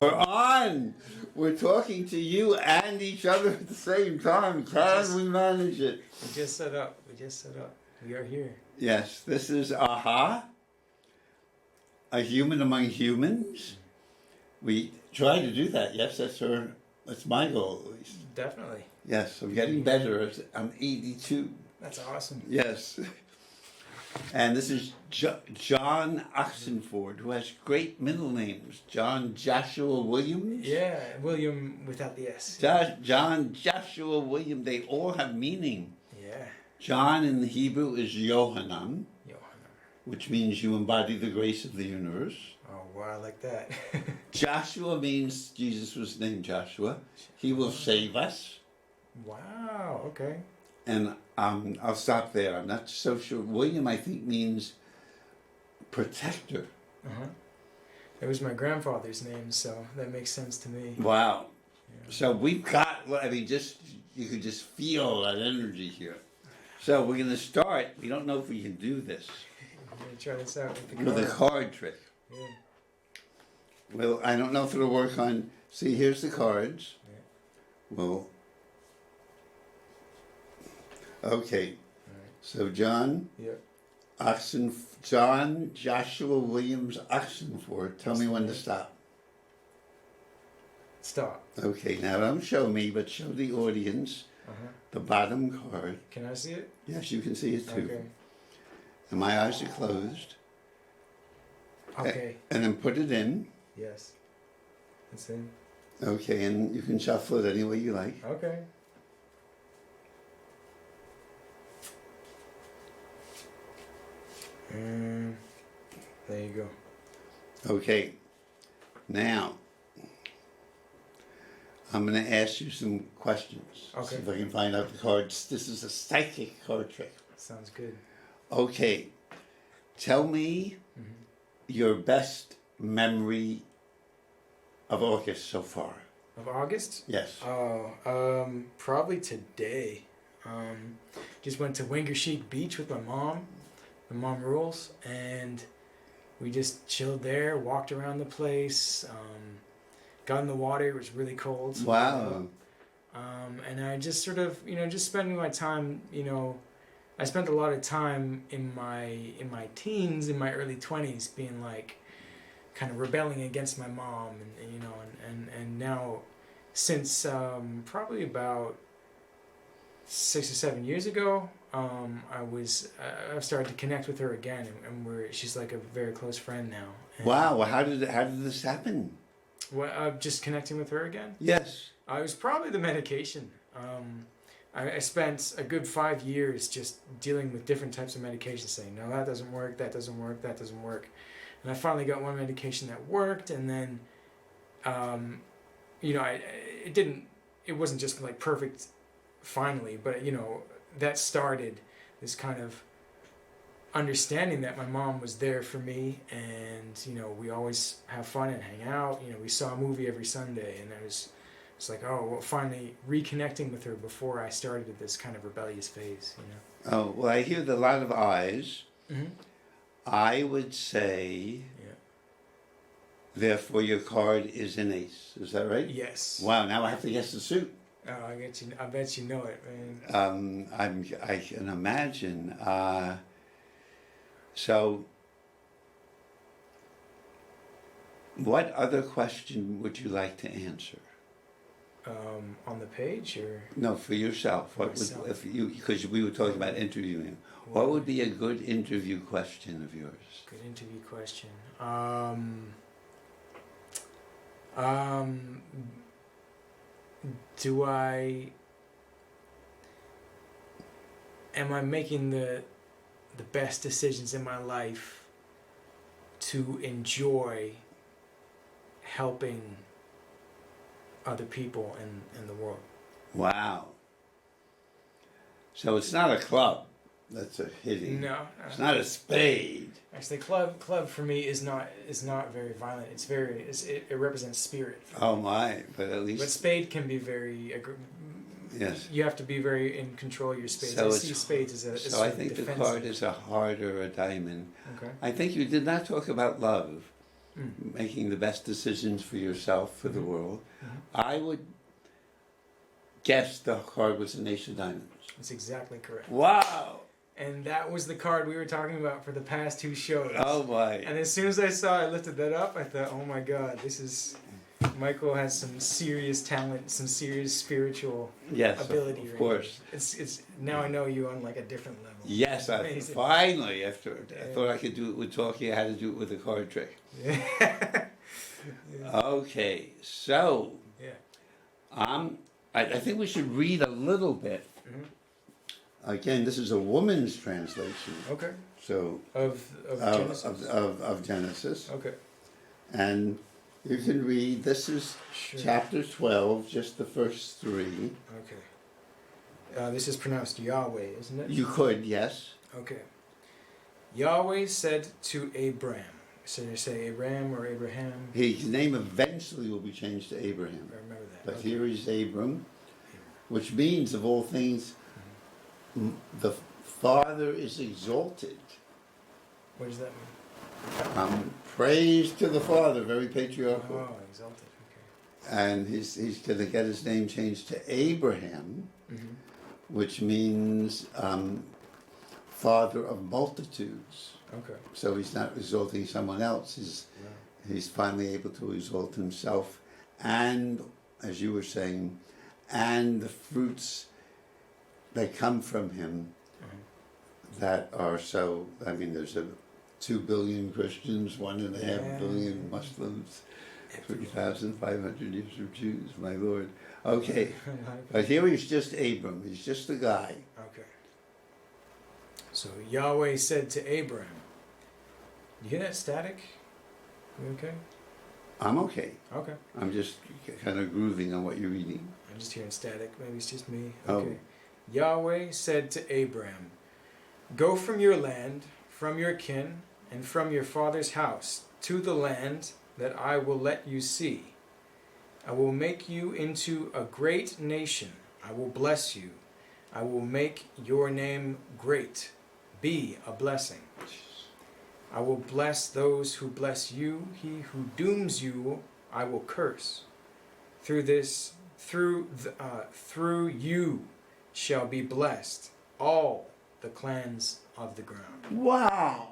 We're on. We're talking to you and each other at the same time. Can we manage it? We just set up. We are here. Yes, this is AHA, a human among humans. We try to do that. Yes, that's my goal at least. Definitely. Yes, I'm getting better. I'm 82. That's awesome. Yes. And this is John Oxenford, who has great middle names. John Joshua Williams. Yeah, William without the S. John Joshua William. They all have meaning. Yeah. John in the Hebrew is Yohanan, Johanna. which means you embody the grace of the universe. Oh, wow, I like that. Joshua means Jesus was named Joshua. He will save us. Wow, okay. And I'll stop there. I'm not so sure. William, I think, means protector. Uh-huh. It was my grandfather's name, so that makes sense to me. Wow. Yeah. So we've got, I mean, you could just feel that energy here. So we're going to start. We don't know if we can do this. I'm going to try this out With a card trick. Yeah. Well, I don't know if it'll work on, see, here's the cards. Yeah. Well, okay. All right. So John Joshua Williams Oxenford. Tell me when to stop. Stop. Okay, now don't show me, but show the audience Uh-huh. the bottom card. Can I see it? Yes, you can see it too. Okay. And my eyes are closed. Okay. And then put it in. Yes. It's in. Okay, and you can shuffle it any way you like. Okay. There you go. Okay, now I'm going to ask you some questions. Okay. See if I can find out the cards. This is a psychic card trick. Sounds good. Okay, tell me your best memory of August so far. Of August? Yes. Probably today. Just went to Wingershik Beach with my mom. My mom rules, and we just chilled there, walked around the place, got in the water. It was really cold. So Wow. And I just sort of, just spending my time, I spent a lot of time in my teens, in my early 20s, being like, kind of rebelling against my mom, and now, since probably about 6 or 7 years ago, I've started to connect with her again, and she's like a very close friend now. And Wow. Well, how did this happen? just connecting with her again. Yes. It was probably the medication. I spent a good 5 years just dealing with different types of medications, saying, no, that doesn't work, that doesn't work, that doesn't work. And I finally got one medication that worked, and then, it wasn't just like perfect finally, but, that started this kind of understanding that my mom was there for me, and, we always have fun and hang out. We saw a movie every Sunday, and it's like, oh, well, finally reconnecting with her before I started this kind of rebellious phase, Oh, well, I hear a lot of eyes. Mm-hmm. I would say, therefore, your card is an ace. Is that right? Yes. Wow, now I have to guess the suit. Oh, I bet you know it, man. I can imagine. So, what other question would you like to answer? On the page, or No, for yourself. What Myself. would, if you, because we were talking about interviewing. What would be a good interview question of yours? good interview question. Am I making the best decisions in my life to enjoy helping other people in the world? Wow. So it's not a club that's a hitting. No. It's not a spade. Actually, club for me is not very violent. It represents spirit. Oh my! But at But least spade can be very. yes. You have to be very in control of your spades. So I it's- see spades as a. So I think the card is a heart or a diamond. Okay. I think you did not talk about love. making the best decisions for yourself, for the world. Mhm. I would guess the card was the Ace of Diamonds. That's exactly correct. Wow! And that was the card we were talking about for the past 2 shows. Oh my! And as soon as I lifted that up, I thought, oh my God, this is... Michael has some serious talent, some serious spiritual Yes, ability. of right course. now. It's now I know you on like a different level. Yes, Amazing. finally, after I Yeah. thought I could do it with talking, I had to do it with a card trick. Yeah. Okay, so Yeah. I think we should read a little bit. Mhm. Again, this is a woman's translation, Okay. so Of Genesis. of Genesis, Okay. and you can read. This is Sure. chapter 12, just the first 3. Okay. This is pronounced Yahweh, isn't it? You could, yes. Okay. Yahweh said to Abram. So you say Abram or Abraham? His name eventually will be changed to Abraham, I remember that. but Okay. here is Abram, which means, of all things, the Father is exalted. What does that mean? Praise to the Father, very patriarchal. Oh, exalted. And he's going to get his name changed to Abraham, Okay. Mm-hmm. which means father of multitudes. Okay. So he's not exalting someone else. Wow. He's finally able to exalt himself, and as you were saying, and the fruits that come from him that are so. I mean, there's 2 billion Christians, 1.5 Yeah. billion Muslims, 3,500 years of Jews. My Lord. Okay, but here he's just Abram. He's just a guy. Okay. So Yahweh said to Abraham. You hear that static? You okay? I'm okay. Okay. I'm just kind of grooving on what you're reading. I'm just hearing static. Maybe it's just me. Oh. Okay. Yahweh said to Abraham, go from your land, from your kin, and from your father's house to the land that I will let you see. I will make you into a great nation. I will bless you. I will make your name great. Be a blessing. I will bless those who bless you. He who dooms you, I will curse. Through you shall be blessed all the clans of the ground. Wow!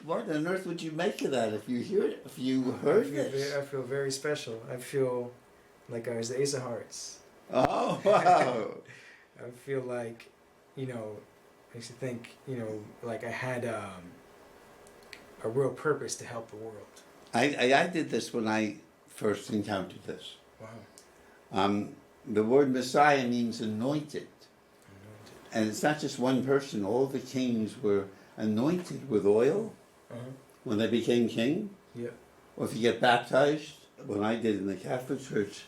What on earth would you make of that if you hear it? If you heard this? I feel very special. I feel like I was the Ace of Hearts. Oh wow! I feel like, makes you think, like I had a real purpose to help the world. I did this when I first encountered this. Wow. The word Messiah means anointed. Anointed. And it's not just one person. All the kings were anointed with oil when they became king. Yeah. Or if you get baptized, when I did in the Catholic Church,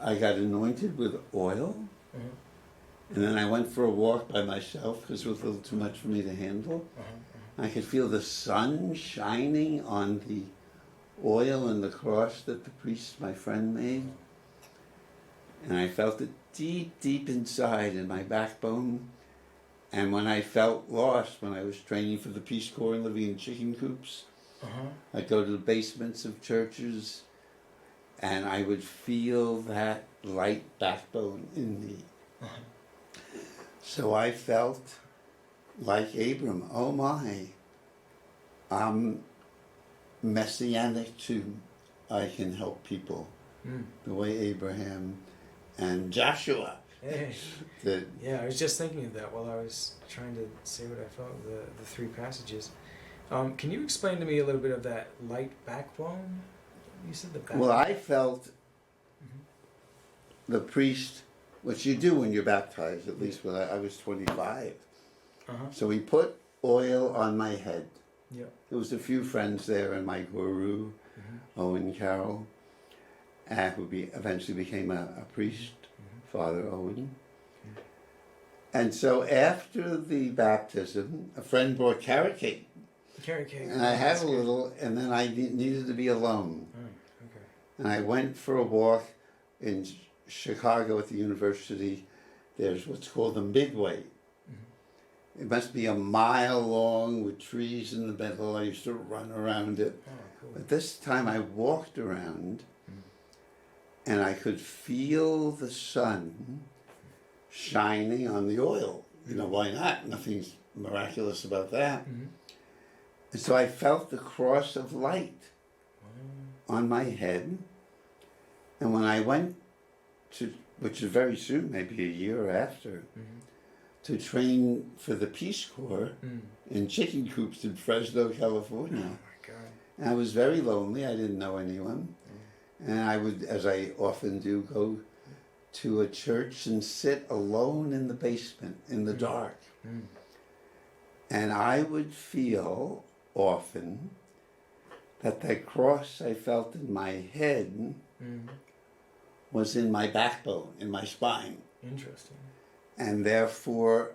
I got anointed with oil. And then I went for a walk by myself because it was a little too much for me to handle. I could feel the sun shining on the oil and the cross that the priest, my friend, made. And I felt it deep, deep inside in my backbone. And when I felt lost, when I was training for the Peace Corps and living in chicken coops, I'd go to the basements of churches and I would feel that light backbone in me. So I felt like Abram, oh my, I'm messianic too. I can help people the way Abraham and Joshua Hey. did. Yeah, I was just thinking of that while I was trying to say what I felt, the 3 passages. Can you explain to me a little bit of that light backbone? You said the backbone. Well, I felt the priest, which you do when you're baptized, at least when I was 25. So he put oil on my head. Yeah. There was a few friends there and my guru, Owen Carroll, who eventually became a priest, Father Owen. And so after the baptism, a friend brought carrot cake. Carrot cake. And I had That's a good. little, and then I needed to be alone. Okay. And I went for a walk in Chicago at the university. There's what's called the Midway. It must be a mile long with trees in the middle. I used to run around it. Oh, cool. But this time I walked around and I could feel the sun shining on the oil. You know, why not? Nothing's miraculous about that. Mm-hmm. And so I felt the cross of light on my head. And when I went to, which is very soon, maybe a year after, to train for the Peace Corps in chicken coops in Fresno, California. Oh my God. And I was very lonely. I didn't know anyone. And I would, as I often do, go to a church and sit alone in the basement in the dark. And I would feel often that cross I felt in my head was in my backbone, in my spine. Interesting. And therefore,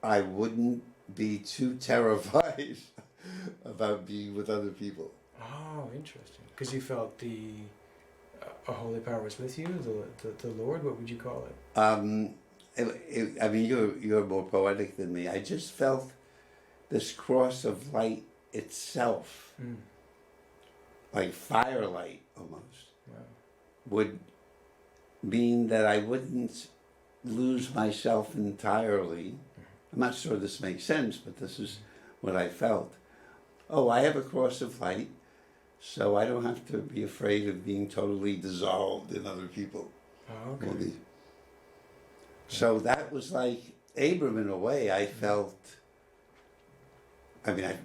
I wouldn't be too terrified about being with other people. Oh, interesting. Because you felt a holy power was with you, the Lord. What would you call it? I mean, you're more poetic than me. I just felt this cross of light itself, like firelight almost, would mean that I wouldn't lose myself entirely. I'm not sure this makes sense, but this is what I felt. Oh, I have a cross of light, so I don't have to be afraid of being totally dissolved in other people. Oh, okay. So that was like Abram in a way. I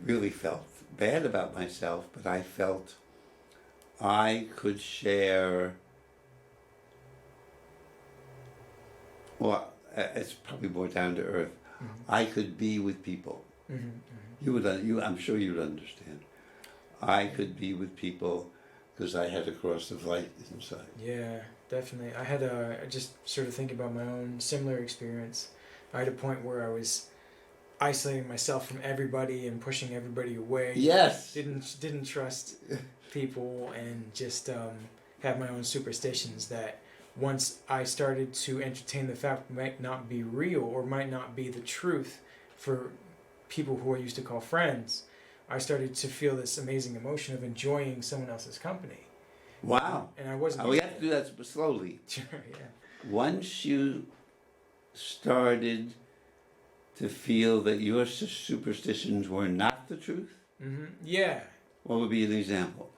really felt bad about myself, but I felt I could share, well, it's probably more down to earth. I could be with people. I'm sure you'd understand. I could be with people because I had a cross of light inside. Yeah, definitely. I had just sort of thinking about my own similar experience. I had a point where I was isolating myself from everybody and pushing everybody away. Yes. Didn't trust people and just had my own superstitions that once I started to entertain the fact might not be real or might not be the truth for people who I used to call friends, I started to feel this amazing emotion of enjoying someone else's company. Wow. And I wasn't... We have to do that slowly. Sure, yeah. Once you started to feel that your superstitions were not the truth, yeah. what would be an example?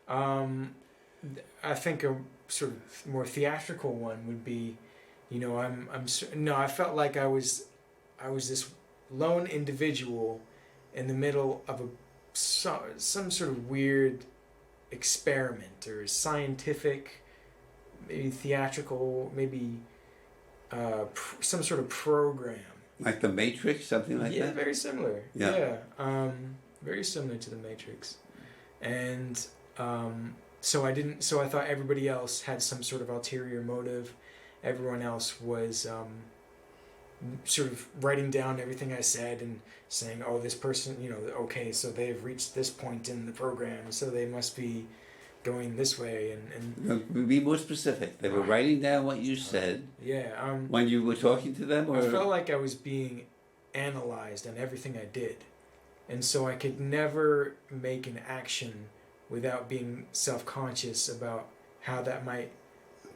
I think a sort of more theatrical one would be, I felt like I was this lone individual in the middle of some sort of weird experiment or scientific, maybe theatrical, maybe some sort of program. Like the Matrix, something like that? Yeah, very similar. Yeah. Very similar to the Matrix. And so I thought everybody else had some sort of ulterior motive. Everyone else was sort of writing down everything I said and saying, oh, this person, okay, so they've reached this point in the program, so they must be going this way. And be more specific. They were writing down what you said. Yeah. When you were talking to them, or I felt like I was being analyzed on everything I did, and so I could never make an action without being self-conscious about how that might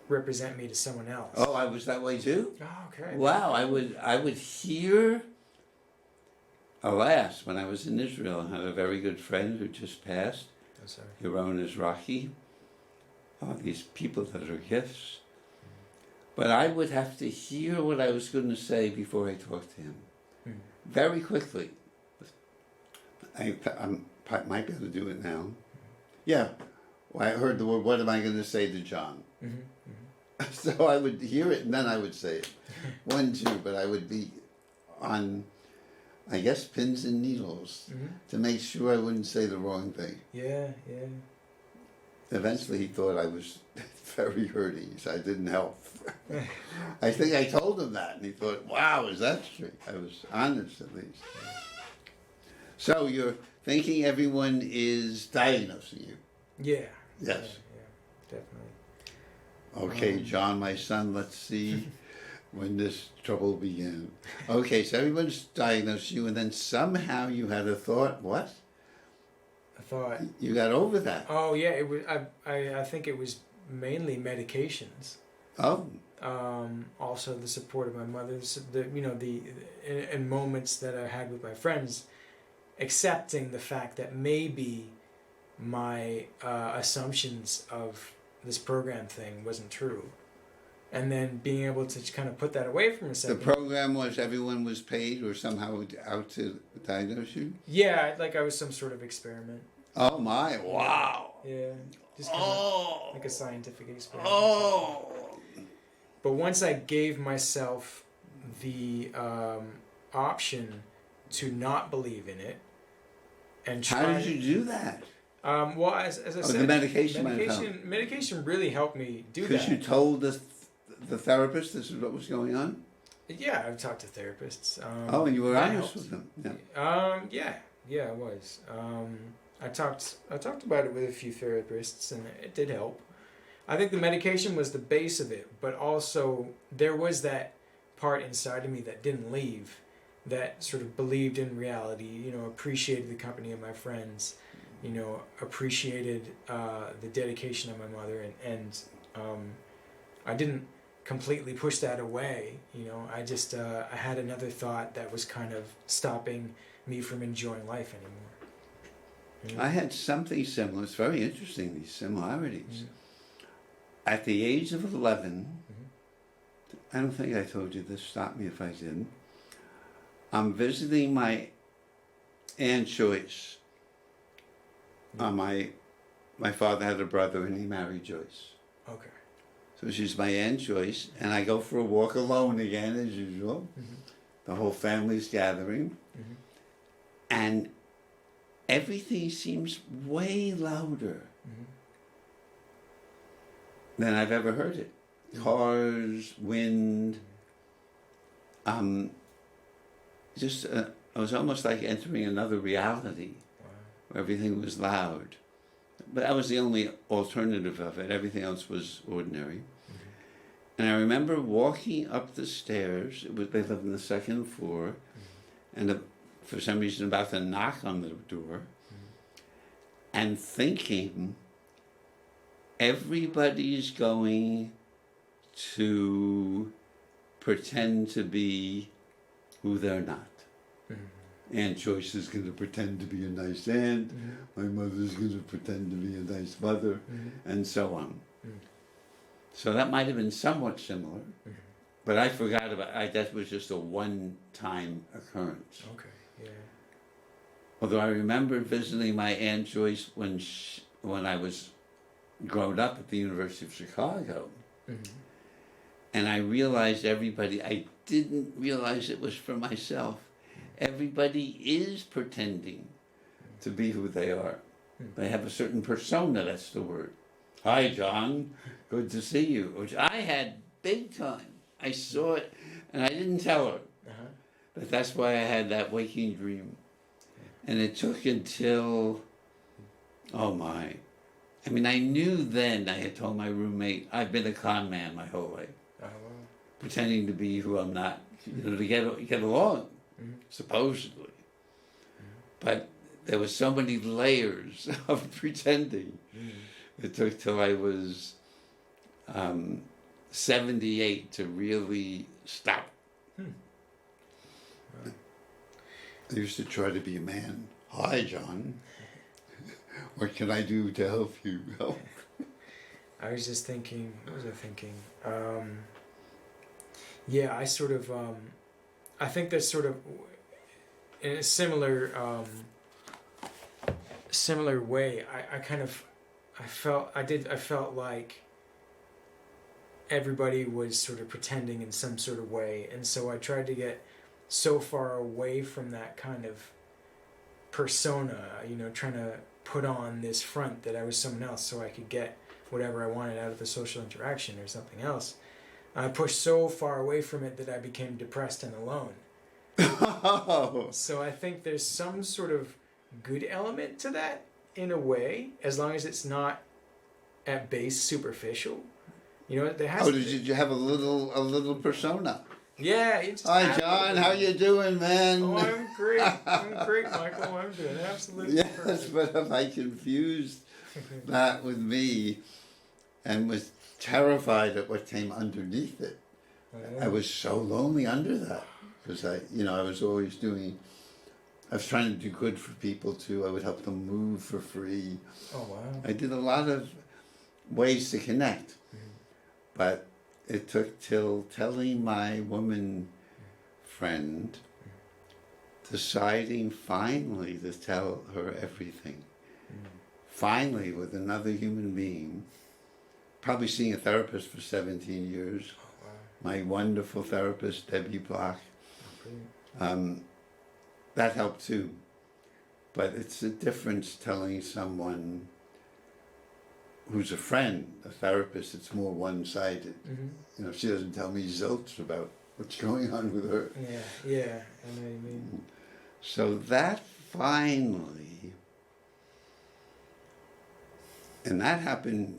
represent me to someone else. Oh, I was that way too? Oh, okay. Wow, I would hear, alas, when I was in Israel, I had a very good friend who just passed. I'm sorry. Yaron Izrahi. Oh, these people that are gifts. But I would have to hear what I was going to say before I talked to him. Very quickly. I might be able to do it now. Yeah. Well, I heard the word, what am I going to say to John? So I would hear it and then I would say it. 1, 2, but I would be on, I guess, pins and needles to make sure I wouldn't say the wrong thing. Yeah. Eventually he thought I was very hurting, so I didn't help. I think I told him that and he thought, wow, is that true? I was honest at least. So you're thinking everyone is diagnosing you? Yeah. Yes. Yeah, definitely. Okay, John, my son, let's see. when this trouble began. Okay, so everyone's diagnosed you, and then somehow you had a thought. What? I thought, You got over that. oh yeah, it was. I think it was mainly medications. Oh, Also the support of my mother, in moments that I had with my friends, accepting the fact that maybe my assumptions of this program thing wasn't true, and then being able to kind of put that away from a the second. program was everyone was paid or somehow out to diagnose you? Yeah, like I was some sort of experiment. Oh my, wow. Yeah, just kind of Oh, like a scientific experiment. oh. But once I gave myself the option to not believe in it, and try, How did you do that? well, as I Oh, said, the medication might have helped. medication really helped me do Because that. you told the therapist this is what was going on? Yeah, I've talked to therapists. Oh, and you were that honest helped. with them. Yeah. Yeah, I was. I talked about it with a few therapists, and it did help. I think the medication was the base of it, but also there was that part inside of me that didn't leave, that sort of believed in reality, appreciated the company of my friends, appreciated the dedication of my mother, and I didn't completely push that away. I just I had another thought that was kind of stopping me from enjoying life anymore. I had something similar. It's very interesting, these similarities. Mm. At the age of 11, I don't think I told you this, stop me if I didn't. I'm visiting my Aunt Joyce. My father had a brother and he married Joyce. Okay. So she's my Aunt Joyce, and I go for a walk alone again, as usual. The whole family's gathering. And everything seems way louder than I've ever heard it. Cars, wind. It was almost like entering another reality where everything was loud. But that was the only alternative of it. Everything else was ordinary. And I remember walking up the stairs. They lived on the second floor. And for some reason about to knock on the door. And thinking, everybody's going to pretend to be who they're not. Aunt Joyce is going to pretend to be a nice aunt. My mother's going to pretend to be a nice mother, and so on. So that might have been somewhat similar, but I forgot about. That was just a one-time occurrence. Okay. Yeah. Although I remember visiting my Aunt Joyce when I was grown up at the University of Chicago, and I realized I didn't realize it was for myself. Everybody is pretending to be who they are. They have a certain persona, that's the word. Hi, John. Good to see you. Which I had big time. I saw it, and I didn't tell her. But that's why I had that waking dream. And it took until, oh my. I mean, I knew then, I had told my roommate, I've been a con man my whole life. Pretending to be who I'm not, to get along, supposedly. But there was so many layers of pretending. It took till I was 78 to really stop. I used to try to be a man. Hi, John. What can I do to help you? I was just thinking, what was I thinking? Yeah, I sort of, I think that's sort of, in a similar way, I felt like everybody was sort of pretending in some sort of way, and so I tried to get so far away from that kind of persona, trying to put on this front that I was someone else so I could get whatever I wanted out of a social interaction or something else. I pushed so far away from it that I became depressed and alone. So I think there's some sort of good element to that in a way, as long as it's not at base superficial. You know, there has Oh, to did you have a little persona? Yeah, it just Hi, happened. John. How you doing, man? Oh, I'm great. I'm great, Michael. I'm doing absolutely Yes, perfect. but if I confused that with me and was terrified at what came underneath it. I was so lonely under that because I was always I was trying to do good for people too. I would help them move for free. Oh, wow. I did a lot of ways to connect, but it took till telling my woman friend, deciding finally to tell her everything. Finally, with another human being, probably seeing a therapist for 17 years. Oh, wow. My wonderful therapist, Debbie Block. Brilliant. That helped too. But it's a difference telling someone who's a friend, a therapist, it's more one-sided. Mm-hmm. She doesn't tell me zilch about what's going on with her. Yeah, I know what you mean. So that finally, and that happened,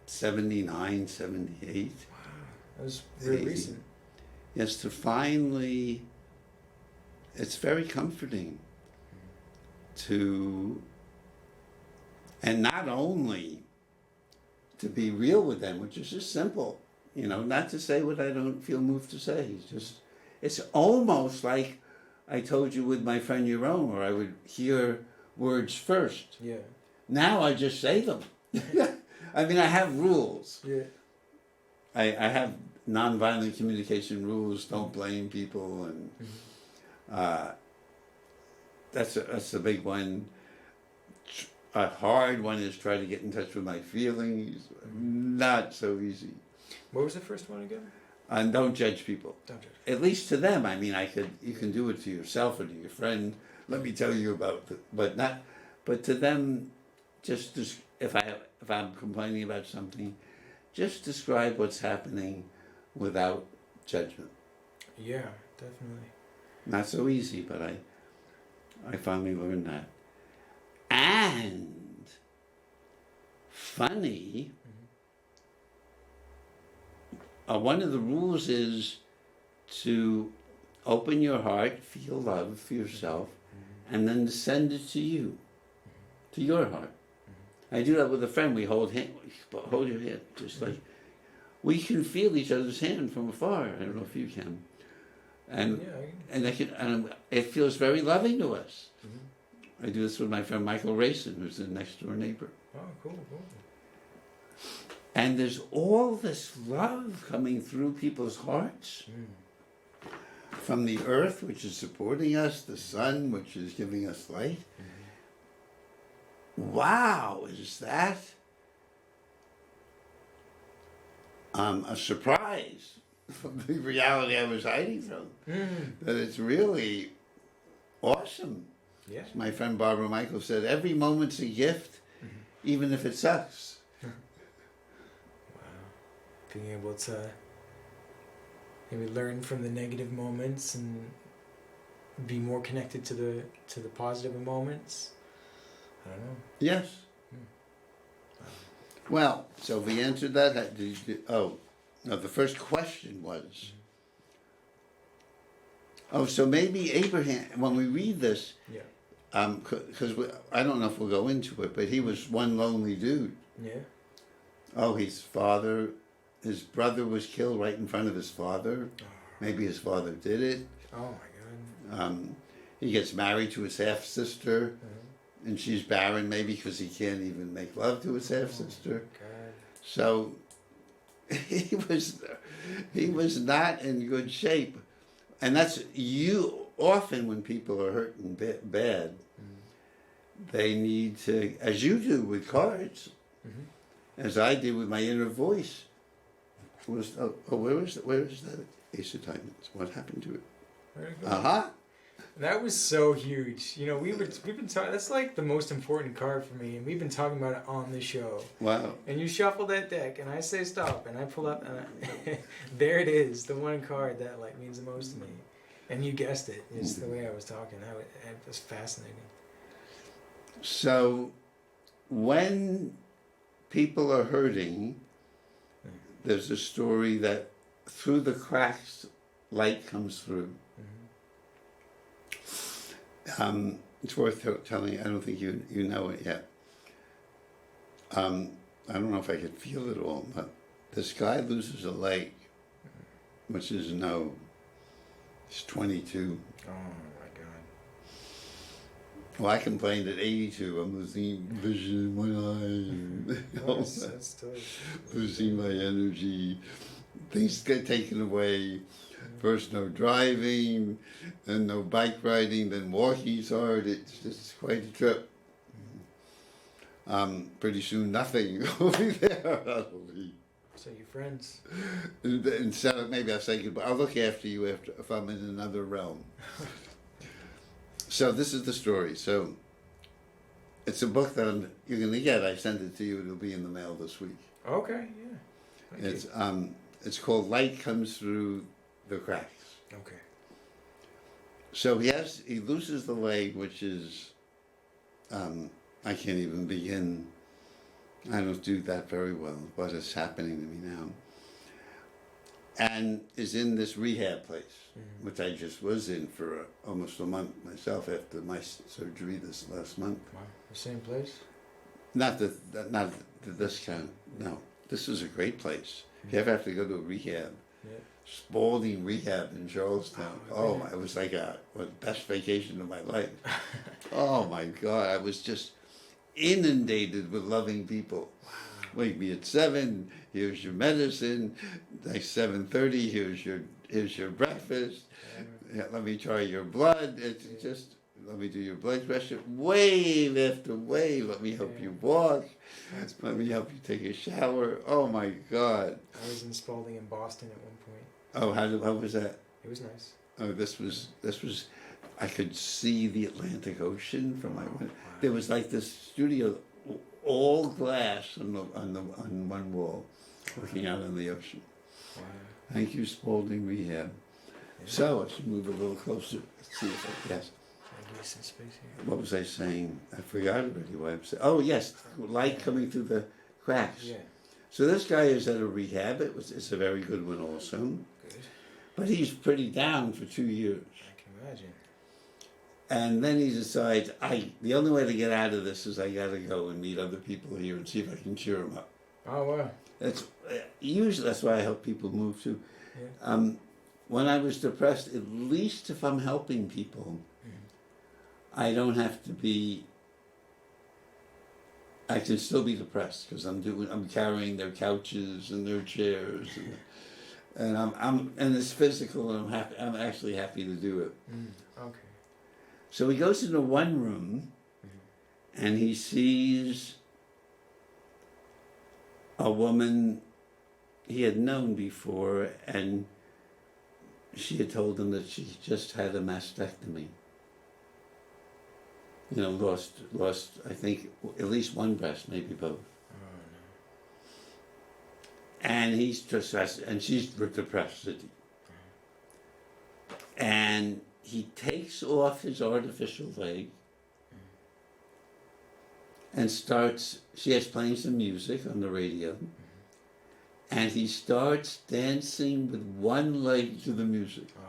79, 78. Wow, that was really 80. recent. Yes, to finally, it's very comforting to, and not only to be real with them, which is just simple, not to say what I don't feel moved to say. It's almost like I told you with my friend Jerome, where I would hear words first. Yeah. Now I just say them. I mean, I have rules. Yeah. I have nonviolent communication rules. Don't blame people, and that's a big one. A hard one is try to get in touch with my feelings. Not so easy. What was the first one again? And don't judge people. Don't judge. At least to them. I mean, you can do it to yourself or to your friend. Let me tell you about it, but to them, just if I'm complaining about something, just describe what's happening without judgment. Yeah, definitely. Not so easy, but I finally learned that. And funny, one of the rules is to open your heart, feel love for yourself, and then to send it to you, to your heart. I do that with a friend. We hold your hand, just like we can feel each other's hand from afar. I don't know if you can, and it feels very loving to us. I do this with my friend Michael Rayson, who's the next door neighbor. Oh, cool. And there's all this love coming through people's hearts. From the earth, which is supporting us, the sun, which is giving us light. Wow, is that a surprise from the reality I was hiding from? That it's really awesome. Yeah. My friend Barbara Michael said, every moment's a gift, even if it sucks. Wow. Being able to maybe learn from the negative moments and be more connected to the positive moments. I don't know. Yes. Well, so we answered that. The first question was, so maybe Abraham, when we read this, Yeah. because I don't know if we'll go into it, but he was one lonely dude. Yeah. Oh, his brother was killed right in front of his father. Maybe his father did it. Oh my God. He gets married to his half-sister, and she's barren maybe because he can't even make love to his half-sister. God. So he was not in good shape. And that's often when people are hurt and bad, they need to, as you do with cards, as I did with my inner voice. Where is that Ace of Diamonds? What happened to it? Where'd it go? That was so huge. We've been talking. That's like the most important card for me, and we've been talking about it on the show. Wow. And you shuffle that deck, and I say stop, and I pull up, and there it is, the one card that means the most to me. And you guessed it. It's the way I was talking. It was fascinating. So, when people are hurting, there's a story that through the cracks, light comes through. It's worth telling you. I don't think you know it yet. I don't know if I could feel it all, but this guy loses a leg, which is he's 22. Oh my God. Well, I complained at 82. I'm losing vision in one eye. That's tough. Losing my energy. Things get taken away. First no driving, then no bike riding, then walking's hard. It's just quite a trip. Pretty soon nothing will be there. So you're friends. Instead of, maybe I'll say goodbye. I'll look after you if I'm in another realm. So this is the story. So it's a book that you're going to get. I sent it to you. It'll be in the mail this week. Okay, yeah. Thank you. It's called Light Comes Through the Cracks. Okay. So he loses the leg, which is, I can't even begin. I don't do that very well, what is happening to me now. And is in this rehab place, which I just was in for almost a month myself after my surgery this last month. Wow. The same place? Not this kind. No, this is a great place. If you ever have to go to a rehab, Spalding Rehab in Charlestown. Oh, it was like the best vacation of my life. Oh my God, I was just inundated with loving people. Wow. Wake me at 7. Here's your medicine. Like 7:30. Here's your breakfast. Yeah, let me try your blood. It's just let me do your blood pressure. Wave after wave. Let me help you walk. Let me help you take a shower. Oh my God. I was in Spalding in Boston at one point. Oh, how was that? It was nice. Oh, this was. I could see the Atlantic Ocean from my window. Wow. There was like this studio, all glass on one wall, looking out on the ocean. Wow. Thank you, Spalding Rehab. Yeah. So I should move a little closer. Let's see if yes. Give me some space here. What was I saying? I forgot already what I'm saying. Oh yes, light coming through the cracks. Yeah. So this guy is at a rehab. It's a very good one also. Good. But he's pretty down for 2 years. I can imagine. And then he decides, the only way to get out of this is I got to go and meet other people here and see if I can cheer them up. Oh wow. Usually that's why I help people move too. Yeah. When I was depressed, at least if I'm helping people, I don't have to be. I can still be depressed because I'm carrying their couches and their chairs, and it's physical, and I'm actually happy to do it. Okay. So he goes into one room, and he sees a woman he had known before, and she had told him that she just had a mastectomy. You know, lost, I think, at least one breast, maybe both. Oh no. And he's just, and she's depressed. And he takes off his artificial leg and she has playing some music on the radio, and he starts dancing with one leg to the music. Oh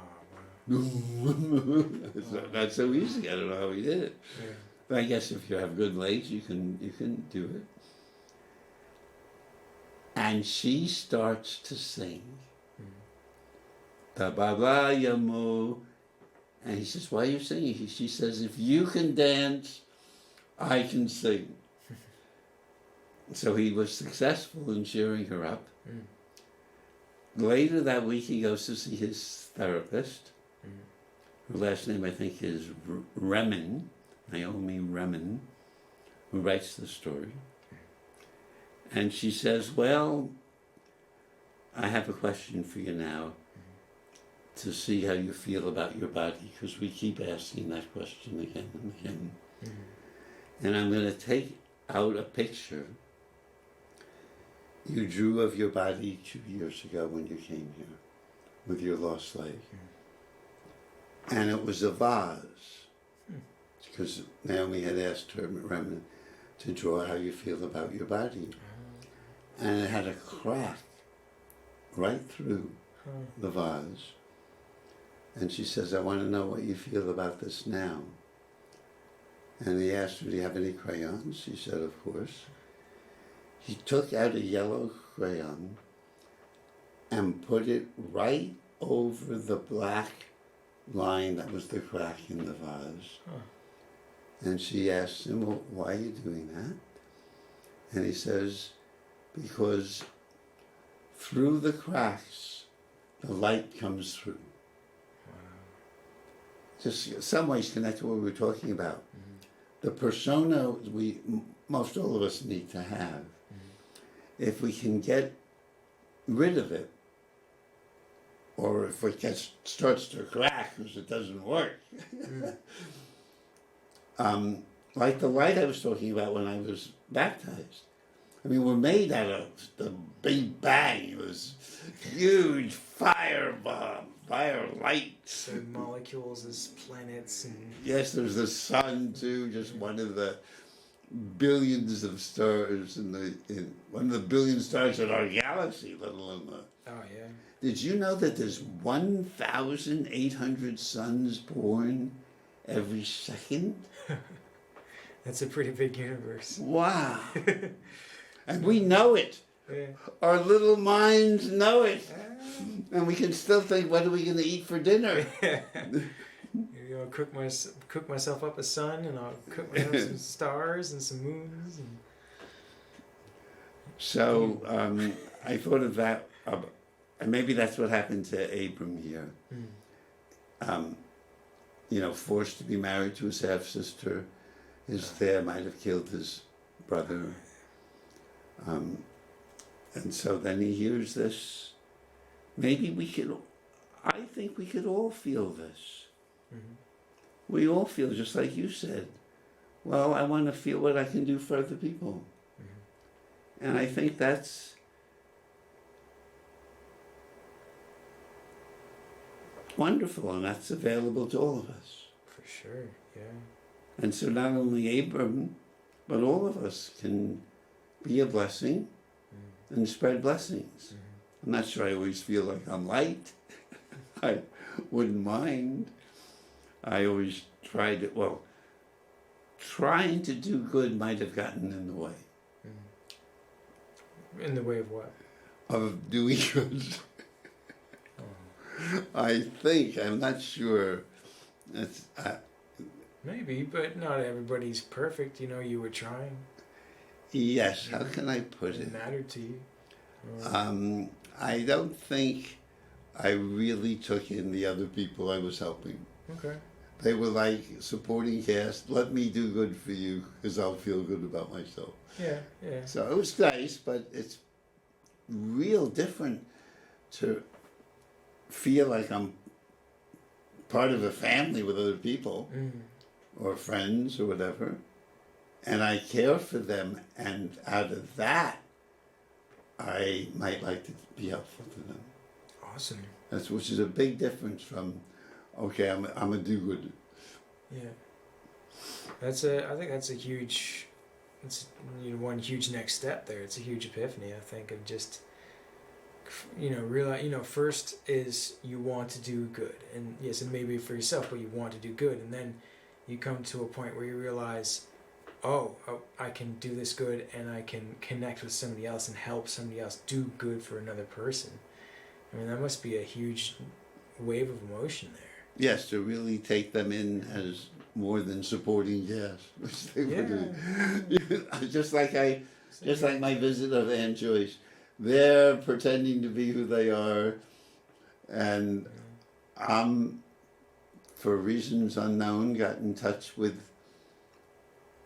wow. It's not so easy. I don't know how he did it. Yeah. But I guess if you have good legs, you can do it. And she starts to sing. Da ba ba ya mo. And he says, "Why are you singing?" She says, "If you can dance, I can sing." So he was successful in cheering her up. Later that week, he goes to see his therapist. Her last name, I think, is Remen, Naomi Remen, who writes the story. And she says, "Well, I have a question for you now to see how you feel about your body, because we keep asking that question again and again. And I'm going to take out a picture you drew of your body 2 years ago when you came here with your lost leg. And it was a vase, because Naomi had asked her Remen to draw how you feel about your body. And it had a crack right through the vase. And she says, I want to know what you feel about this now. And he asked her, do you have any crayons? She said, of course. He took out a yellow crayon and put it right over the black line that was the crack in the vase. And she asked him, well, why are you doing that? And he says, because through the cracks, the light comes through. Just some ways connect to what we were talking about. The persona most all of us need to have. If we can get rid of it, or if it starts to crack because it doesn't work. Like the light I was talking about when I was baptized. I mean, we're made out of the Big Bang. It was huge fire light. So molecules as planets and... Yes, there's the sun too, just one of the billions of stars in one of the billion stars in our galaxy, let alone the... Oh, yeah. Did you know that there's 1,800 suns born every second? That's a pretty big universe. Wow. And we know it. Yeah. Our little minds know it. And we can still think, what are we going to eat for dinner? You know, cook myself up a sun, and I'll cook myself some stars and some moons. And... So I thought of that, and maybe that's what happened to Abram here. You know, forced to be married to his half-sister. His dad might have killed his brother. And so then he hears this. Maybe I think we could all feel this. We all feel, just like you said, well, I want to feel what I can do for other people. And I think that's wonderful, and that's available to all of us. For sure, yeah. And so not only Abram, but all of us can be a blessing and spread blessings. I'm not sure I always feel like I'm light. I wouldn't mind. I always trying to do good might have gotten in the way. In the way of what? Of doing good. I think, I'm not sure. Maybe, but not everybody's perfect. You know, you were trying. Yes, how can I put it? It mattered to you. I don't think I really took in the other people I was helping. Okay. They were like supporting cast, let me do good for you because I'll feel good about myself. Yeah, yeah. So it was nice, but it's real different to feel like I'm part of a family with other people or friends or whatever, and I care for them, and out of that I might like to be helpful to them. Awesome. Which is a big difference from, okay, I'm a do-good. Yeah. I think that's a huge, it's one huge next step there. It's a huge epiphany, I think, of just, realize, first is you want to do good. And yes, it may be for yourself, but you want to do good. And then you come to a point where you realize, oh, I can do this good, and I can connect with somebody else and help somebody else do good for another person. I mean, that must be a huge wave of emotion there. Yes, to really take them in as more than supporting guests, which they were doing. just like my visit of Ann Joyce. They're pretending to be who they are, and I'm, for reasons unknown, got in touch with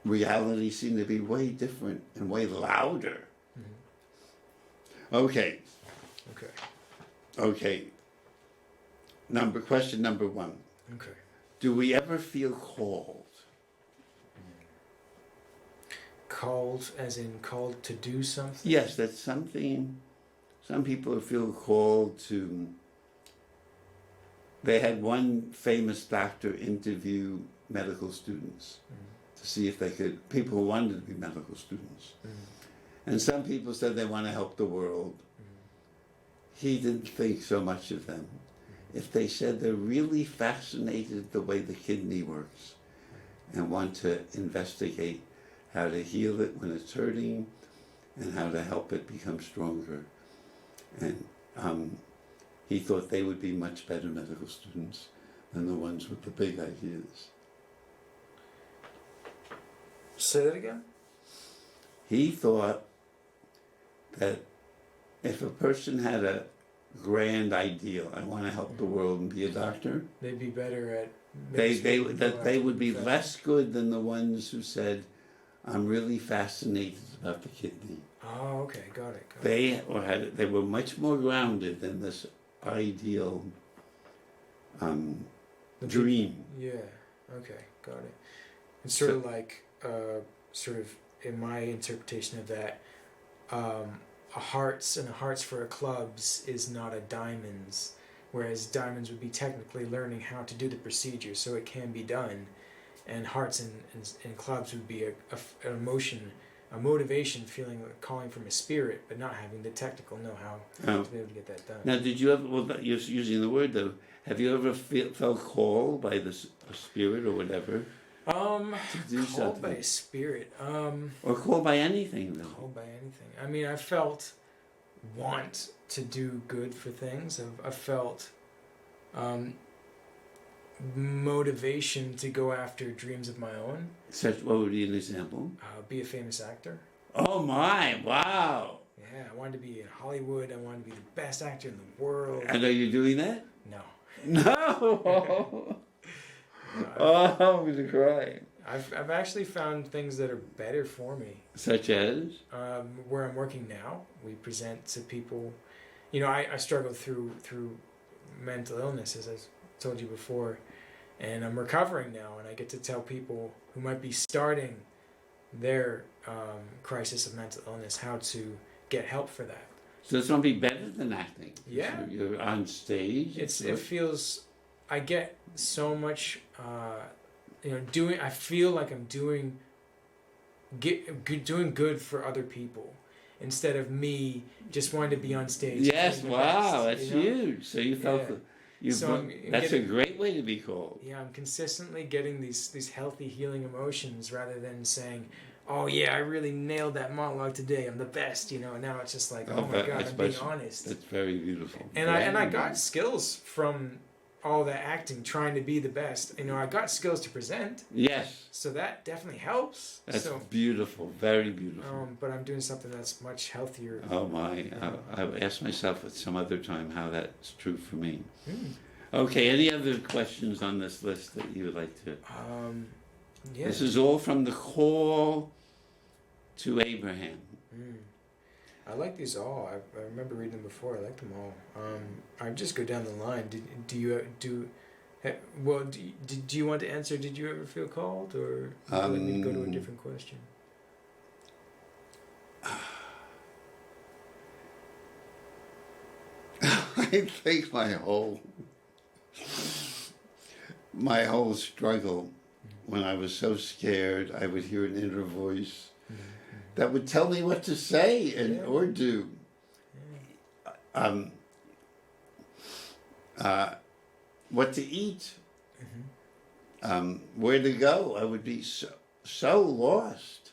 reality seemed to be way different and way louder. Okay. Question number one. Okay. Do we ever feel called? Called, as in called to do something? Yes, that's something. Some people feel called to. They had one famous doctor interview medical students to see if they could, people who wanted to be medical students. And some people said they want to help the world. he didn't think so much of them. If they said they're really fascinated the way the kidney works and want to investigate how to heal it when it's hurting and how to help it become stronger. And he thought they would be much better medical students than the ones with the big ideas. Say that again? He thought that if a person had a grand ideal, I want to help the world and be a doctor, They'd be better at... they would be less good than the ones who said, I'm really fascinated about the kidney. Oh, okay, got it. They were much more grounded in this ideal dream. Yeah, okay, got it. It's sort of like, sort of in my interpretation of that, a hearts for a clubs is not a diamonds, whereas diamonds would be technically learning how to do the procedure so it can be done, and hearts and clubs would be an emotion, a motivation, feeling, calling from a spirit, but not having the technical know-how to be able to get that done. Now, did you ever, well, you're using the word though, have you ever felt called by a spirit or whatever to do called something? by a spirit. Or called by anything though? Called by anything. I mean, I felt want to do good for things. I've felt motivation to go after dreams of my own. Such, what would be an example? Be a famous actor. Oh my, wow. Yeah, I wanted to be in Hollywood. I wanted to be the best actor in the world. And are you doing that? No. No! Oh, I'm going to cry. I've actually found things that are better for me. Such as? Where I'm working now, we present to people. You know, I struggled through mental illness, as I told you before, and I'm recovering now, and I get to tell people who might be starting their crisis of mental illness how to get help for that. So it's going to be better than acting. Yeah. You're on stage. It feels, I get so much, I feel like I'm doing good for other people instead of me just wanting to be on stage. Yes, wow, best, that's huge. So you felt that's a great way to be called. Yeah, I'm consistently getting these healthy healing emotions rather than saying, oh yeah, I really nailed that monologue today. I'm the best, Now it's just like, oh my God, I'm being honest. That's very beautiful. And I got skills from all that acting, trying to be the best. I got skills to present. Yes. So that definitely helps. That's beautiful, very beautiful. But I'm doing something that's much healthier. Oh my! I'll ask myself at some other time how that's true for me. Mm. Okay. Any other questions on this list that you would like to? Yeah. This is all from the call to Abraham. Mm. I like these all. I remember reading them before. I like them all. I just go down the line. Do you want to answer? Did you ever feel called, or would you like me to go to a different question? I think my whole struggle, when I was so scared, I would hear an inner voice that would tell me what to say or do. What to eat, where to go. I would be so lost.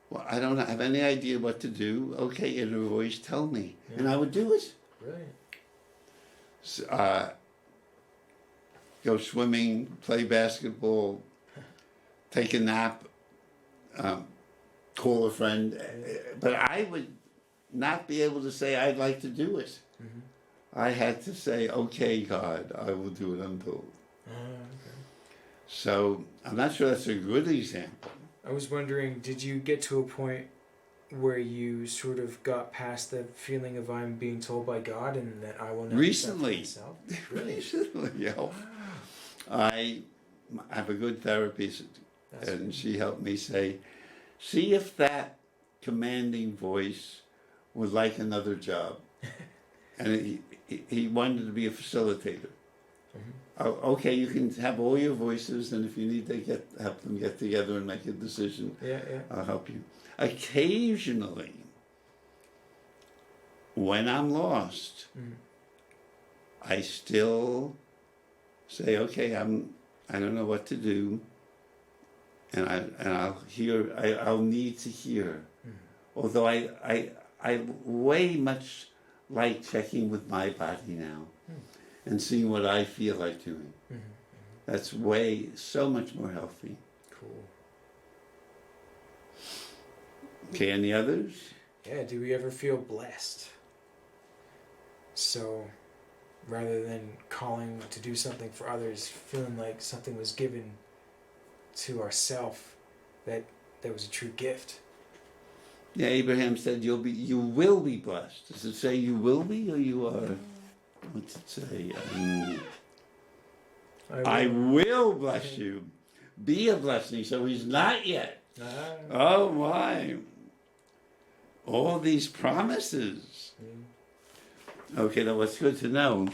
Well, I don't have any idea what to do. Okay, inner voice, tell me, and I would do it. Right. So, go swimming, play basketball, take a nap. Call a friend, but I would not be able to say I'd like to do it. Mm-hmm. I had to say, okay, God, I will do it, I'm told. Okay. So I'm not sure that's a good example. I was wondering, did you get to a point where you sort of got past the feeling of I'm being told by God and that I will not recently myself? Really? Recently, yeah. Wow. I have a good therapist, and she helped me say, see if that commanding voice would like another job. And he wanted to be a facilitator. Mm-hmm. Okay, you can have all your voices, and if you need to help them get together and make a decision, I'll help you. Occasionally, when I'm lost, I still say, okay, I don't know what to do, and I'll need to hear. Although I way much like checking with my body now and seeing what I feel like doing. That's so much more healthy. Cool. Okay, any others? Yeah, do we ever feel blessed? So, rather than calling to do something for others, feeling like something was given to ourself that was a true gift. Yeah, Abraham said you will be blessed. Does it say you will be or you are? What's it say? I will bless you. Be a blessing. So he's not yet. Oh my. All these promises. Okay, now what's good to know,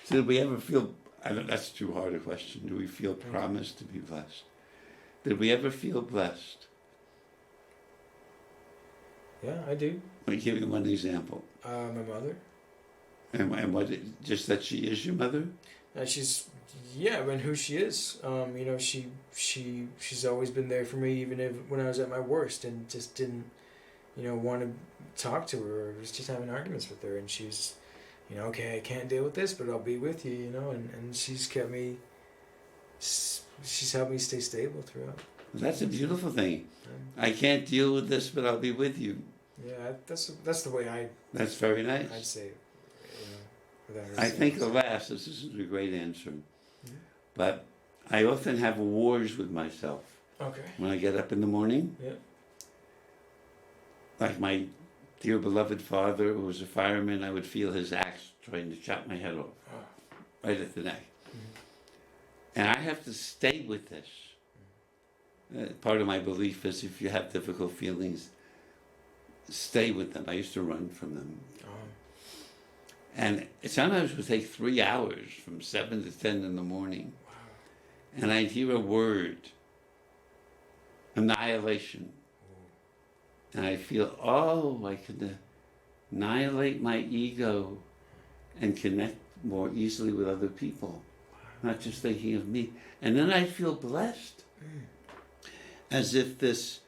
so did we ever feel, that's too hard a question. Do we feel promised to be blessed? Did we ever feel blessed? Yeah, I do. Let me give you one example. My mother. And what, just that she is your mother? She's, and who she is. You know, she's always been there for me, even when I was at my worst, and just didn't, want to talk to her, or was just having arguments with her, and she's, okay, I can't deal with this, but I'll be with you, and she's kept me, she's helped me stay stable throughout. That's a beautiful thing. I can't deal with this, but I'll be with you. Yeah, that's the way That's very nice. I'd say, I think alas, this isn't a great answer, but I often have wars with myself. Okay. When I get up in the morning. Yeah. Like my dear beloved father, who was a fireman, I would feel his axe trying to chop my head off, right at the neck. And I have to stay with this. Part of my belief is if you have difficult feelings, stay with them. I used to run from them. And it sometimes would take 3 hours, from 7 to 10 in the morning. Wow. And I'd hear a word, annihilation. And I feel, I can annihilate my ego and connect more easily with other people, not just thinking of me. And then I feel blessed, as if this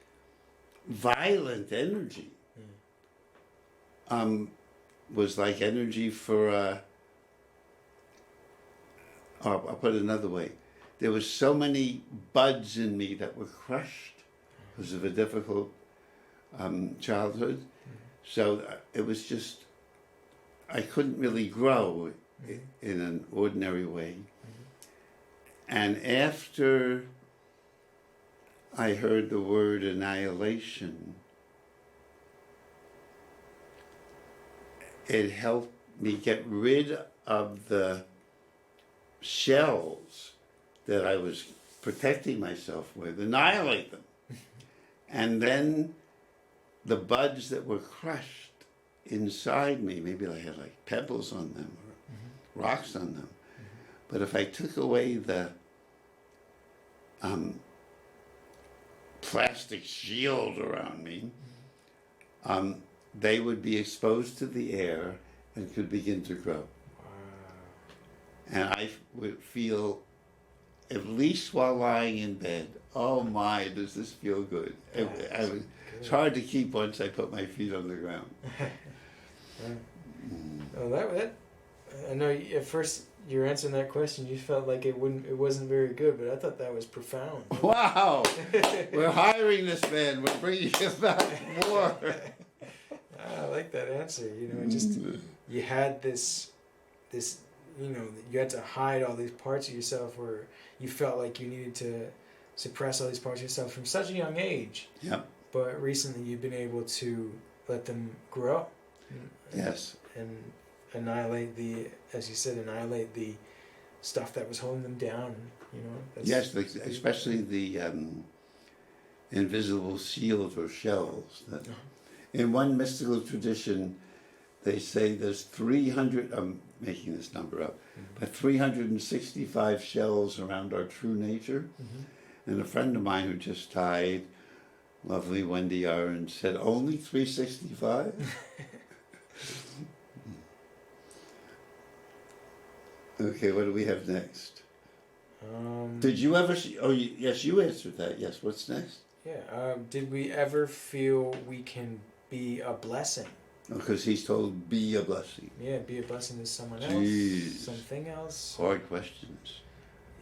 violent energy was like energy for, I'll put it another way. There was so many buds in me that were crushed because of a difficult childhood. So it was just, I couldn't really grow in an ordinary way. And after I heard the word annihilation, it helped me get rid of the shells that I was protecting myself with, annihilate them. And then the buds that were crushed inside me, maybe I had like pebbles on them or rocks on them. But if I took away the plastic shield around me, they would be exposed to the air and could begin to grow. And I would feel, at least while lying in bed, oh my, does this feel good. It's hard to keep once I put my feet on the ground. Well, I know at first you're answering that question, you felt like it wasn't very good, but I thought that was profound. Wow! We're hiring this man. We're bringing him back more. I like that answer. Just you had this, you had to hide all these parts of yourself where you felt like you needed to suppress all these parts of yourself from such a young age. Yep. But recently you've been able to let them grow. Yes. And annihilate the stuff that was holding them down. Yes, especially the invisible shields or shells. In one mystical tradition, they say there's 300, I'm making this number up, but 365 shells around our true nature. And a friend of mine who just died, lovely Wendy Aaron, said, only 365? Okay, what do we have next? Um, Did you ever see? Oh, yes, you answered that. Yes. What's next? yeah. Did we ever feel we can be a blessing? Because he's told, be a blessing. Yeah, be a blessing to someone Jeez. else, something else. Hard questions.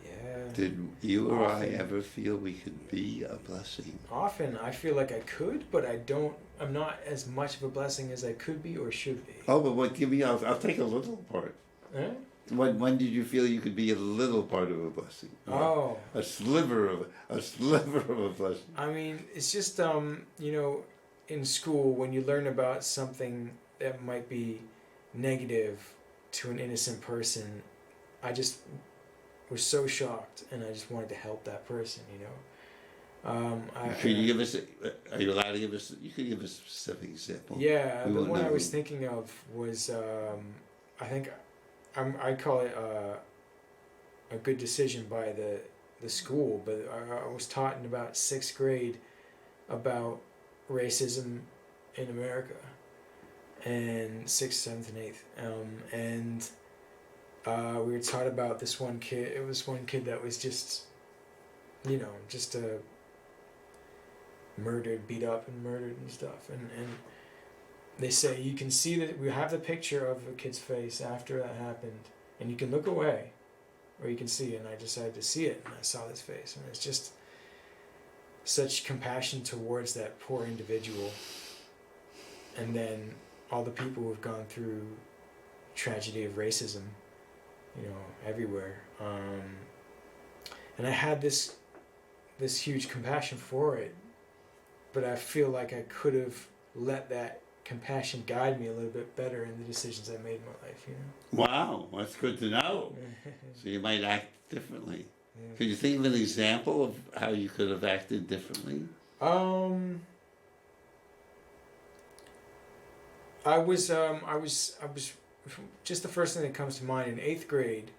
Yeah. Did you or I Often. ever feel we could be a blessing? Often I feel like I could, but I don't. I'm not as much of a blessing as I could be or should be. Oh, but what? Give me. I'll take a little part. Eh? When did you feel you could be a little part of a blessing? Oh. A sliver of a blessing. I mean, it's just you know, in school when you learn about something that might be negative to an innocent person, I just was so shocked, and I just wanted to help that person. You know. Could you give us? Are you allowed to give us? You could give us a specific example. Yeah, We the won't one I know. was thinking of was I think I call it a good decision by the school, but I was taught in about sixth grade about racism in America, and sixth, seventh, and eighth, and we were taught about this one kid. It was one kid that was just, you know, just murdered, beat up, and murdered and stuff, and they say you can see that we have the picture of the kid's face after that happened, and you can look away, or you can see. And I decided to see it, and I saw this face, and it's just such compassion towards that poor individual, and then all the people who have gone through tragedy of racism, you know, everywhere. And I had this huge compassion for it, but I feel like I could have let that compassion guide me a little bit better in the decisions I made in my life, you know. Wow, that's good to know. So you might act differently. Yeah. Could you think of an example of how you could have acted differently? I was just the first thing that comes to mind in eighth grade.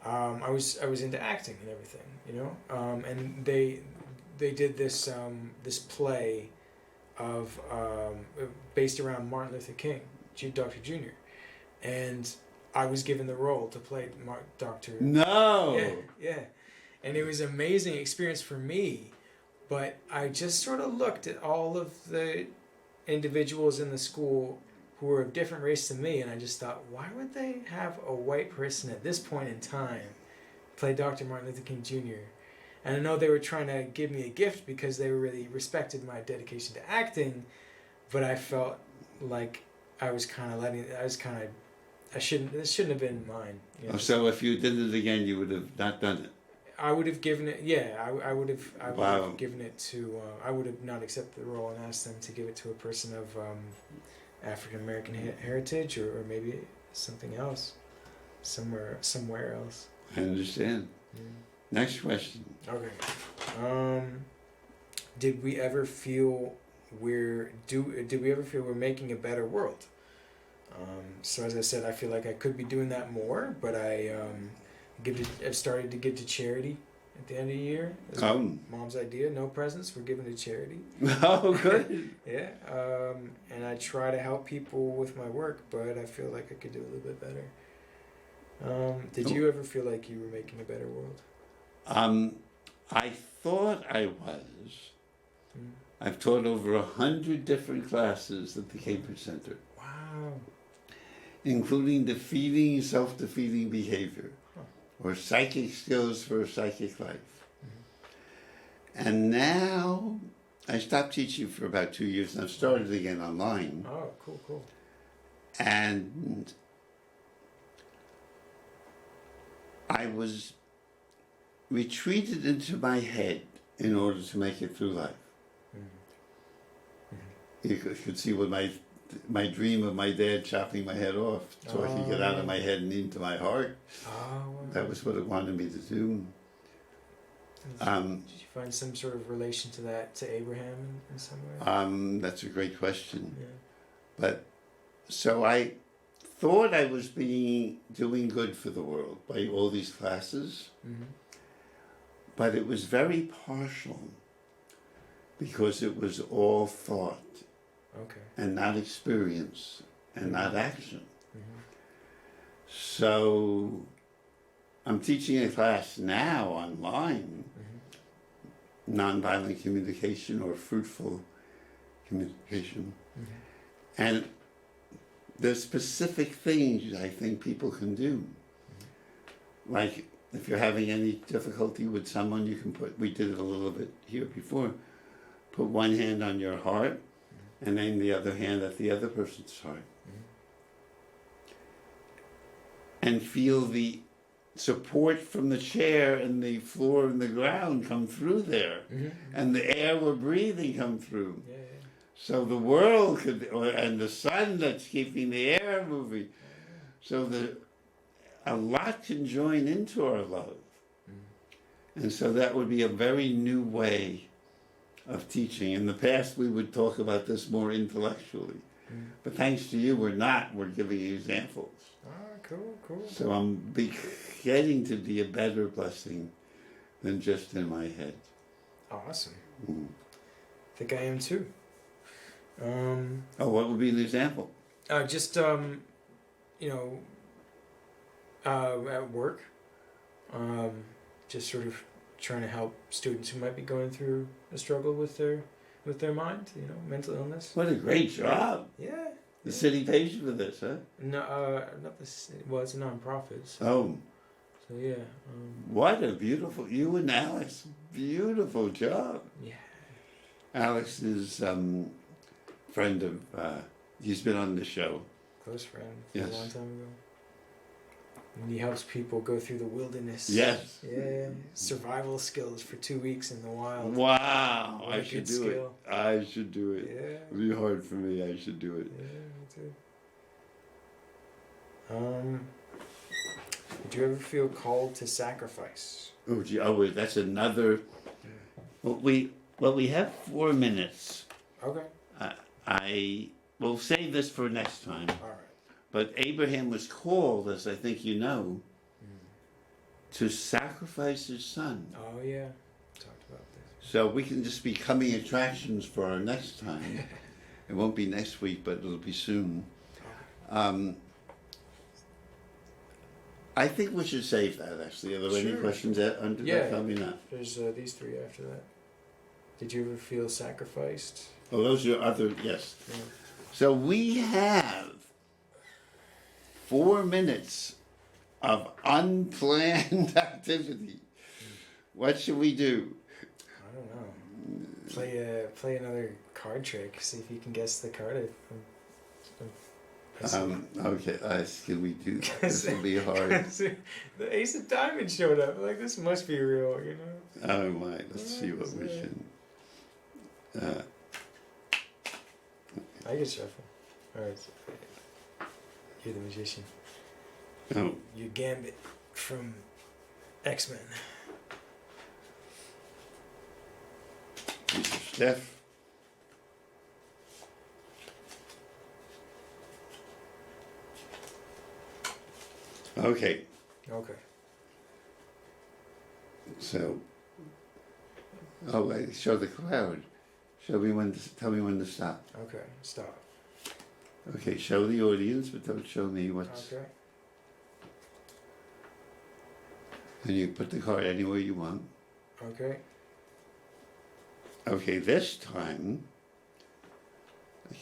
I was into acting and everything, you know. And they did this play of based around Martin Luther King, Dr. Jr. And I was given the role to play Dr. No. Yeah. And it was an amazing experience for me, but I just sort of looked at all of the individuals in the school who were of different race than me, and I just thought, why would they have a white person at this point in time play Dr. Martin Luther King Jr.? And I know they were trying to give me a gift because they really respected my dedication to acting, but I felt like this shouldn't have been mine. You know? So if you did it again, you would have not done it. I would have given it, I would have Wow. given it to, I would have not accepted the role and asked them to give it to a person of African American heritage, or maybe something else, somewhere else. I understand. Yeah. Next question. Okay. Did we ever feel we're making a better world? So as I said, I feel like I could be doing that more, but I've started to give to charity at the end of the year. It was Mom's idea. No presents. We're giving to charity. Oh, good. Yeah. And I try to help people with my work, but I feel like I could do a little bit better. Did you ever feel like you were making a better world? I thought I was. Mm. I've taught over 100 different classes at the Cambridge Center, Wow. including defeating self-defeating behavior, Huh. or psychic skills for a psychic life. Mm-hmm. And now I stopped teaching for about 2 years, and I've started again online. Oh, cool. And I was retreated into my head in order to make it through life. Mm-hmm. You could see what my dream of my dad chopping my head off so I could get out of my head and into my heart. Oh, wow. That was what it wanted me to do. Did you find some sort of relation to that, to Abraham in some way? That's a great question. Yeah. But so I thought I was doing good for the world by all these classes, Mm-hmm. but it was very partial because it was all thought Okay. and not experience and not action. Mm-hmm. So I'm teaching a class now online, nonviolent communication or fruitful communication. And there's specific things I think people can do. Like if you're having any difficulty with someone, you can put, we did it a little bit here before, put one hand on your heart and then the other hand at the other person's heart. And feel the support from the chair and the floor and the ground come through there. And the air we're breathing come through. Yeah. So the world could, and the sun that's keeping the air moving. So a lot can join into our love. And so that would be a very new way of teaching. In the past, we would talk about this more intellectually. But thanks to you, we're not. We're giving you examples. Cool. So I'm getting to be a better blessing than just in my head. Awesome. I think I am too. What would be an example? Just at work, just sort of trying to help students who might be going through a struggle with their mind, mental illness. What a great job! Yeah. The city pays you for this, huh? No, not this. Well, it's a non-profit. So, Oh, so yeah. what a beautiful, you and Alex, beautiful job. Yeah. Alex is friend of, he's been on the show. Close friend from Yes. a long time ago. And he helps people go through the wilderness. Yes. Yeah. Survival skills for 2 weeks in the wild. Wow, What a I should good do skill. it. I should do it. Yeah. It'd be hard for me, I should do it. Yeah, me too. Did you ever feel called to sacrifice? Oh, gee, wait, that's another, well, we have 4 minutes. Okay. I will save this for next time. All right. But Abraham was called, as I think you know, to sacrifice his son. Oh yeah. Talked about this. So we can just be coming attractions for our next time. It won't be next week, but it'll be soon. I think we should save that, actually. Are there any Sure. questions under that? Probably not. There's these 3 after that. Did you ever feel sacrificed? Oh, those are other, yes. Yeah. So we have 4 minutes of unplanned activity. What should we do? I don't know. Play another card trick. See if you can guess the card. Okay, can we do that? This will be hard. The Ace of Diamonds showed up. Like, this must be real, Oh my, let's see what we can. I can shuffle. Alright. You're the magician. Oh, You're Gambit from X-Men. Mr. Steph. Okay, Okay. so. Oh, wait, show the crowd. Tell me when to stop. Okay. Stop. Okay, show the audience, but don't show me what's. Okay. And you put the card anywhere you want. Okay. Okay, this time,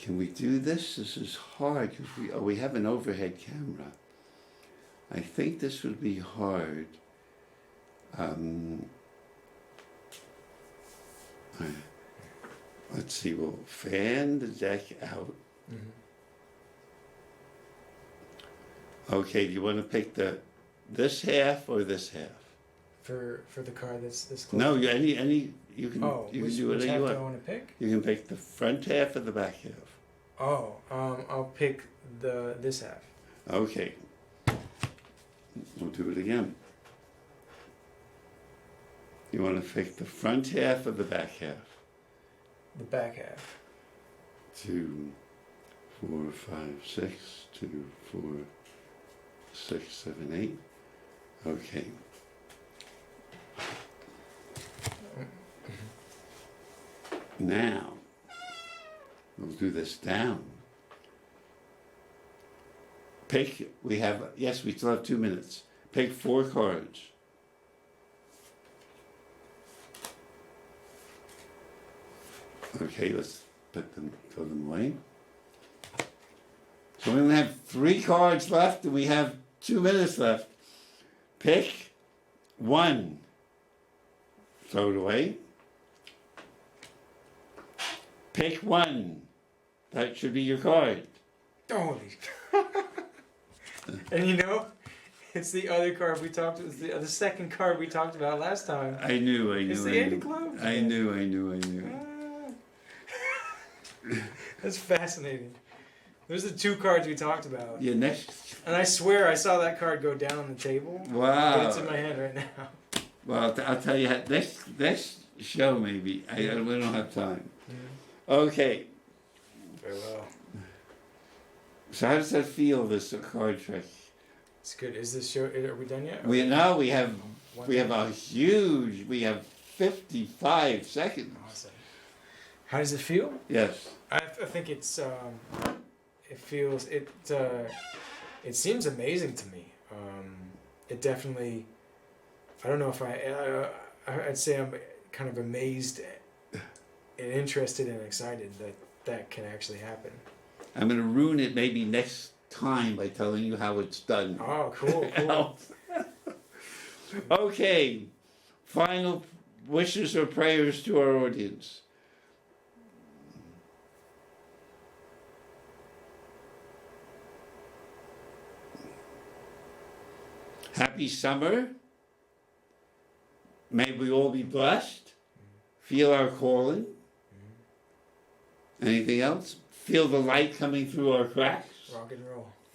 can we do this? This is hard because we have an overhead camera. I think this would be hard. Let's see, we'll fan the deck out. Okay, do you want to pick this half or this half? For the card that's this close. No, any you can which, do which whatever half you do I want. want to pick? You can pick the front half or the back half. Oh, I'll pick this half. Okay. We'll do it again. You want to pick the front half or the back half? The back half. 2, 4, 5, 6. 2, 4, 6, 7, 8. Okay. Now, we'll do this down. Pick, we still have 2 minutes. Pick 4 cards. Okay, let's throw them away. So we only have 3 cards left, and we have 2 minutes left. Pick 1. Throw it away. Pick 1. That should be your card. Holy. And you know, it's the other card we talked. It's the second card we talked about last time. I knew. It's the 8 of clubs. I knew. That's fascinating. Those are the 2 cards we talked about. Yeah, next. And I swear I saw that card go down on the table. Wow. But it's in my hand right now. Well, I'll tell you, next show maybe. We don't have time. Okay. Very well. So how does that feel, this card trick? It's good. Is this show? Are we done yet? We have 55 seconds. Awesome. How does it feel? Yes. I think it's it feels it seems amazing to me. It definitely. I don't know if I'd say I'm kind of amazed and interested and excited that can actually happen. I'm going to ruin it maybe next time by telling you how it's done. Oh, cool. Okay. Final wishes or prayers to our audience. Happy summer. May we all be blessed. Feel our calling. Anything else? Feel the light coming through our cracks. Rock and roll.